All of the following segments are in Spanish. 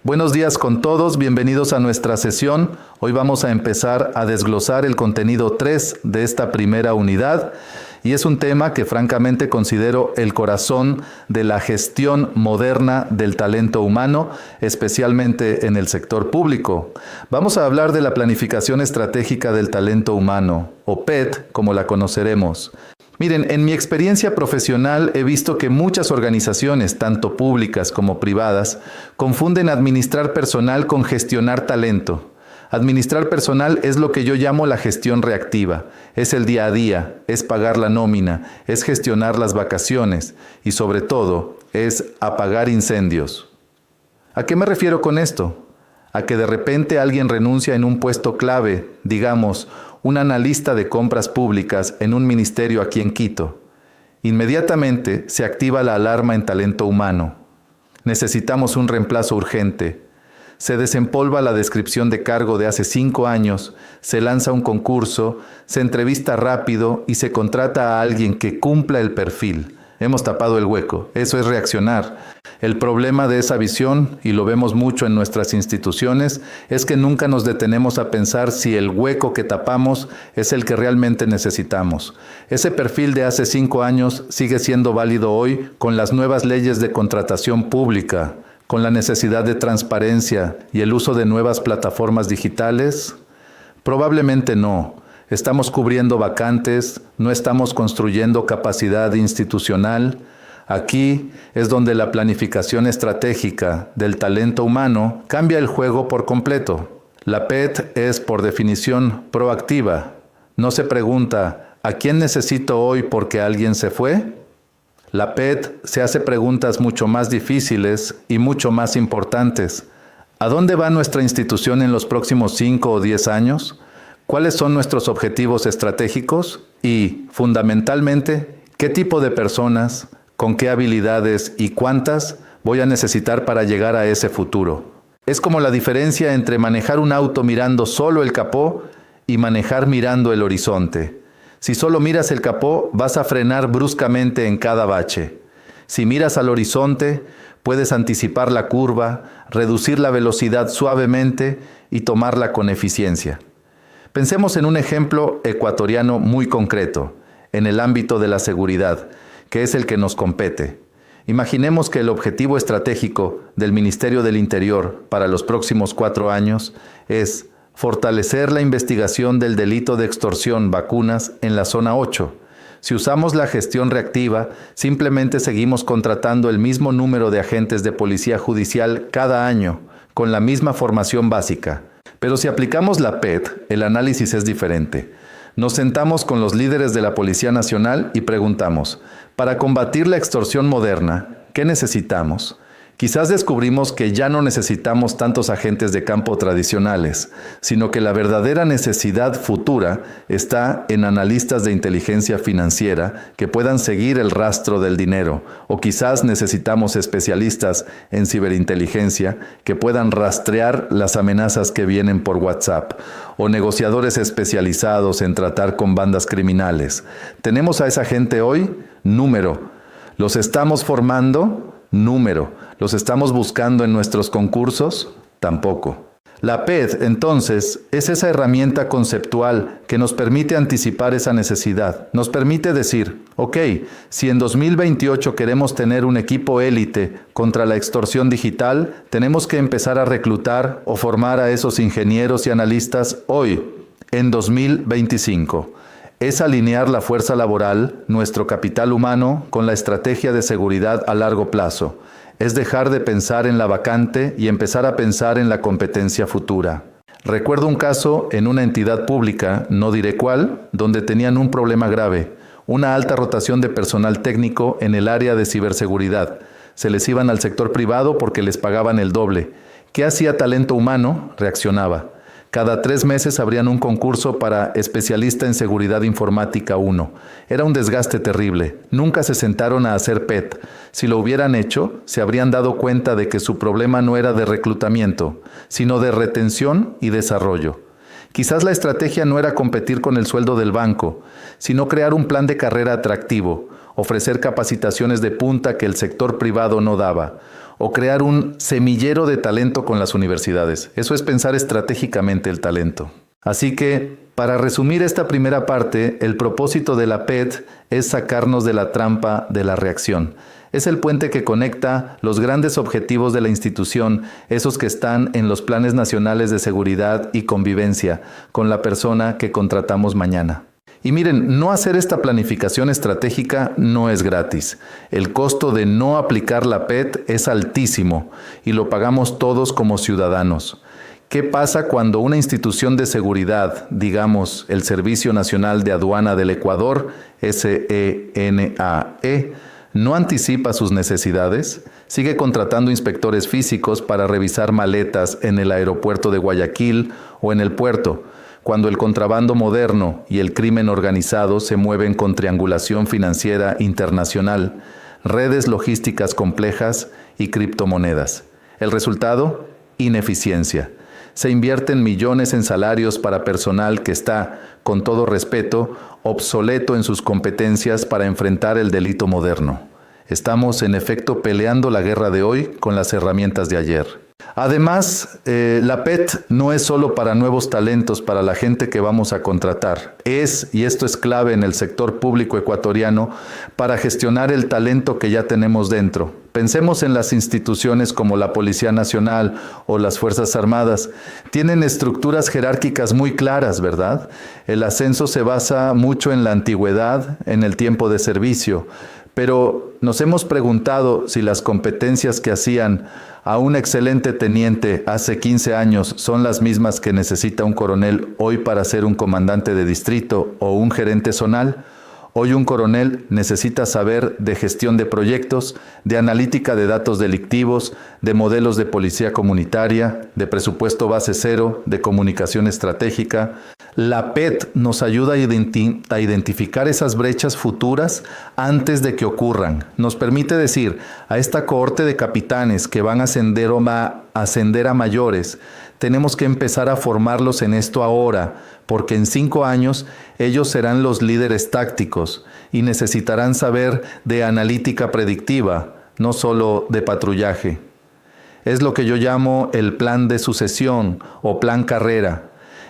Buenos días con todos, bienvenidos a nuestra sesión. Hoy vamos a empezar a desglosar el contenido 3 de esta primera unidad y es un tema que francamente considero el corazón de la gestión moderna del talento humano, especialmente en el sector público. Vamos a hablar de la planificación estratégica del talento humano, o PET, como la conoceremos. Miren, en mi experiencia profesional he visto que muchas organizaciones, tanto públicas como privadas, confunden administrar personal con gestionar talento. Administrar personal es lo que yo llamo la gestión reactiva. Es el día a día, es pagar la nómina, es gestionar las vacaciones y sobre todo es apagar incendios. ¿A qué me refiero con esto? A que de repente alguien renuncia en un puesto clave, digamos, un analista de compras públicas en un ministerio aquí en Quito. Inmediatamente se activa la alarma en talento humano. Necesitamos un reemplazo urgente. Se desempolva la descripción de cargo de hace 5 años, se lanza un concurso, se entrevista rápido y se contrata a alguien que cumpla el perfil. Hemos tapado el hueco. Eso es reaccionar. El problema de esa visión, y lo vemos mucho en nuestras instituciones, es que nunca nos detenemos a pensar si el hueco que tapamos es el que realmente necesitamos. Ese perfil de hace 5 años sigue siendo válido hoy con las nuevas leyes de contratación pública, con la necesidad de transparencia y el uso de nuevas plataformas digitales. Probablemente no. Estamos cubriendo vacantes, no estamos construyendo capacidad institucional. Aquí es donde la planificación estratégica del talento humano cambia el juego por completo. La PET es, por definición, proactiva. No se pregunta, ¿a quién necesito hoy porque alguien se fue? La PET se hace preguntas mucho más difíciles y mucho más importantes. ¿A dónde va nuestra institución en los próximos 5 o 10 años? ¿Cuáles son nuestros objetivos estratégicos? Y, fundamentalmente, ¿qué tipo de personas, con qué habilidades y cuántas voy a necesitar para llegar a ese futuro? Es como la diferencia entre manejar un auto mirando solo el capó y manejar mirando el horizonte. Si solo miras el capó, vas a frenar bruscamente en cada bache. Si miras al horizonte, puedes anticipar la curva, reducir la velocidad suavemente y tomarla con eficiencia. Pensemos en un ejemplo ecuatoriano muy concreto, en el ámbito de la seguridad, que es el que nos compete. Imaginemos que el objetivo estratégico del Ministerio del Interior para los próximos 4 años es fortalecer la investigación del delito de extorsión vacunas en la zona 8. Si usamos la gestión reactiva, simplemente seguimos contratando el mismo número de agentes de policía judicial cada año, con la misma formación básica. Pero si aplicamos la PET, el análisis es diferente. Nos sentamos con los líderes de la Policía Nacional y preguntamos, para combatir la extorsión moderna, ¿qué necesitamos? Quizás descubrimos que ya no necesitamos tantos agentes de campo tradicionales, sino que la verdadera necesidad futura está en analistas de inteligencia financiera que puedan seguir el rastro del dinero, o quizás necesitamos especialistas en ciberinteligencia que puedan rastrear las amenazas que vienen por WhatsApp, o negociadores especializados en tratar con bandas criminales. ¿Tenemos a esa gente hoy? Número. ¿Los estamos formando? Número. ¿Los estamos buscando en nuestros concursos? Tampoco. La PET, entonces, es esa herramienta conceptual que nos permite anticipar esa necesidad. Nos permite decir, ok, si en 2028 queremos tener un equipo élite contra la extorsión digital, tenemos que empezar a reclutar o formar a esos ingenieros y analistas hoy, en 2025. Es alinear la fuerza laboral, nuestro capital humano, con la estrategia de seguridad a largo plazo. Es dejar de pensar en la vacante y empezar a pensar en la competencia futura. Recuerdo un caso en una entidad pública, no diré cuál, donde tenían un problema grave, una alta rotación de personal técnico en el área de ciberseguridad. Se les iban al sector privado porque les pagaban el doble. ¿Qué hacía talento humano? Reaccionaba. Cada 3 meses abrían un concurso para especialista en seguridad informática 1. Era un desgaste terrible. Nunca se sentaron a hacer PET. Si lo hubieran hecho, se habrían dado cuenta de que su problema no era de reclutamiento, sino de retención y desarrollo. Quizás la estrategia no era competir con el sueldo del banco, sino crear un plan de carrera atractivo, ofrecer capacitaciones de punta que el sector privado no daba, o crear un semillero de talento con las universidades. Eso es pensar estratégicamente el talento. Así que, para resumir esta primera parte, el propósito de la PET es sacarnos de la trampa de la reacción. Es el puente que conecta los grandes objetivos de la institución, esos que están en los planes nacionales de seguridad y convivencia, con la persona que contratamos mañana. Y miren, no hacer esta planificación estratégica no es gratis. El costo de no aplicar la PET es altísimo y lo pagamos todos como ciudadanos. ¿Qué pasa cuando una institución de seguridad, digamos el Servicio Nacional de Aduana del Ecuador, SENAE, no anticipa sus necesidades? Sigue contratando inspectores físicos para revisar maletas en el aeropuerto de Guayaquil o en el puerto, cuando el contrabando moderno y el crimen organizado se mueven con triangulación financiera internacional, redes logísticas complejas y criptomonedas. ¿El resultado? Ineficiencia. Se invierten millones en salarios para personal que está, con todo respeto, obsoleto en sus competencias para enfrentar el delito moderno. Estamos, en efecto, peleando la guerra de hoy con las herramientas de ayer. Además, la PET no es solo para nuevos talentos, para la gente que vamos a contratar. Es, y esto es clave en el sector público ecuatoriano, para gestionar el talento que ya tenemos dentro. Pensemos en las instituciones como la Policía Nacional o las Fuerzas Armadas. Tienen estructuras jerárquicas muy claras, ¿verdad? El ascenso se basa mucho en la antigüedad, en el tiempo de servicio. Pero nos hemos preguntado si las competencias que hacían a un excelente teniente hace 15 años son las mismas que necesita un coronel hoy para ser un comandante de distrito o un gerente zonal. Hoy un coronel necesita saber de gestión de proyectos, de analítica de datos delictivos, de modelos de policía comunitaria, de presupuesto base cero, de comunicación estratégica. La PET nos ayuda a identificar esas brechas futuras antes de que ocurran. Nos permite decir a esta cohorte de capitanes que van a ascender a mayores, tenemos que empezar a formarlos en esto ahora, porque en 5 años ellos serán los líderes tácticos y necesitarán saber de analítica predictiva, no solo de patrullaje. Es lo que yo llamo el plan de sucesión o plan carrera.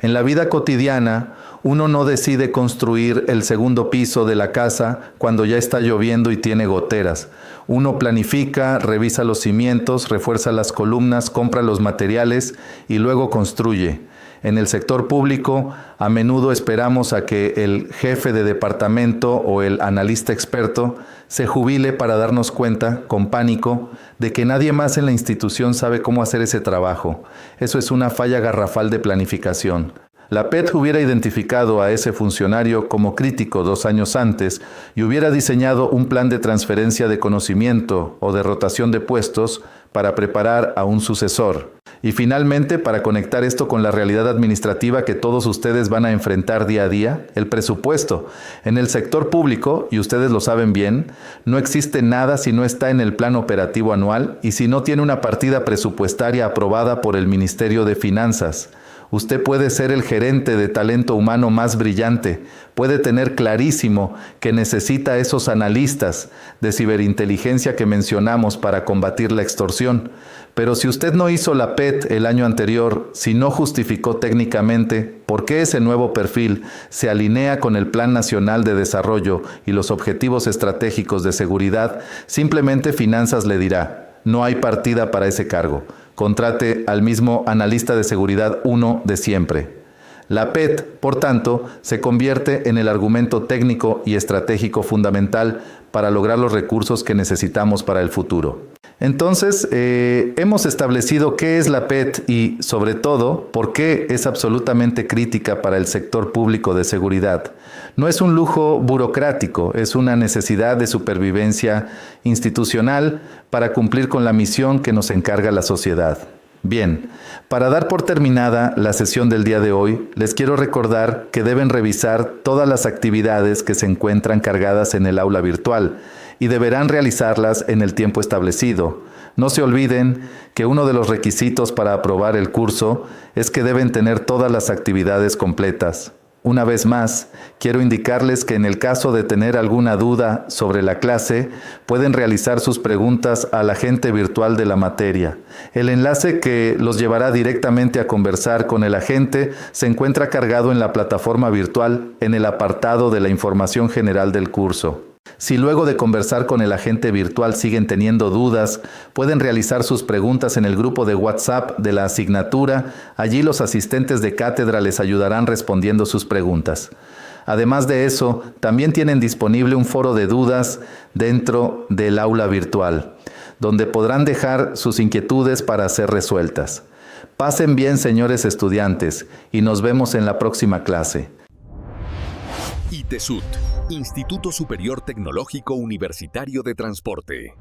En la vida cotidiana, uno no decide construir el segundo piso de la casa cuando ya está lloviendo y tiene goteras. Uno planifica, revisa los cimientos, refuerza las columnas, compra los materiales y luego construye. En el sector público, a menudo esperamos a que el jefe de departamento o el analista experto se jubile para darnos cuenta, con pánico, de que nadie más en la institución sabe cómo hacer ese trabajo. Eso es una falla garrafal de planificación. La PET hubiera identificado a ese funcionario como crítico 2 años antes y hubiera diseñado un plan de transferencia de conocimiento o de rotación de puestos para preparar a un sucesor. Y finalmente, para conectar esto con la realidad administrativa que todos ustedes van a enfrentar día a día, el presupuesto. En el sector público, y ustedes lo saben bien, no existe nada si no está en el plan operativo anual y si no tiene una partida presupuestaria aprobada por el Ministerio de Finanzas. Usted puede ser el gerente de talento humano más brillante, puede tener clarísimo que necesita esos analistas de ciberinteligencia que mencionamos para combatir la extorsión. Pero si usted no hizo la PET el año anterior, si no justificó técnicamente por qué ese nuevo perfil se alinea con el Plan Nacional de Desarrollo y los objetivos estratégicos de seguridad, simplemente Finanzas le dirá, no hay partida para ese cargo. Contrate al mismo analista de seguridad 1 de siempre. La PET, por tanto, se convierte en el argumento técnico y estratégico fundamental para lograr los recursos que necesitamos para el futuro. Entonces, hemos establecido qué es la PET y, sobre todo, por qué es absolutamente crítica para el sector público de seguridad. No es un lujo burocrático, es una necesidad de supervivencia institucional para cumplir con la misión que nos encarga la sociedad. Bien, para dar por terminada la sesión del día de hoy, les quiero recordar que deben revisar todas las actividades que se encuentran cargadas en el aula virtual y deberán realizarlas en el tiempo establecido. No se olviden que uno de los requisitos para aprobar el curso es que deben tener todas las actividades completas. Una vez más, quiero indicarles que en el caso de tener alguna duda sobre la clase, pueden realizar sus preguntas al agente virtual de la materia. El enlace que los llevará directamente a conversar con el agente se encuentra cargado en la plataforma virtual en el apartado de la información general del curso. Si luego de conversar con el agente virtual siguen teniendo dudas, pueden realizar sus preguntas en el grupo de WhatsApp de la asignatura. Allí los asistentes de cátedra les ayudarán respondiendo sus preguntas. Además de eso, también tienen disponible un foro de dudas dentro del aula virtual, donde podrán dejar sus inquietudes para ser resueltas. Pasen bien, señores estudiantes, y nos vemos en la próxima clase. ITESUT, Instituto Superior Tecnológico Universitario de Transporte.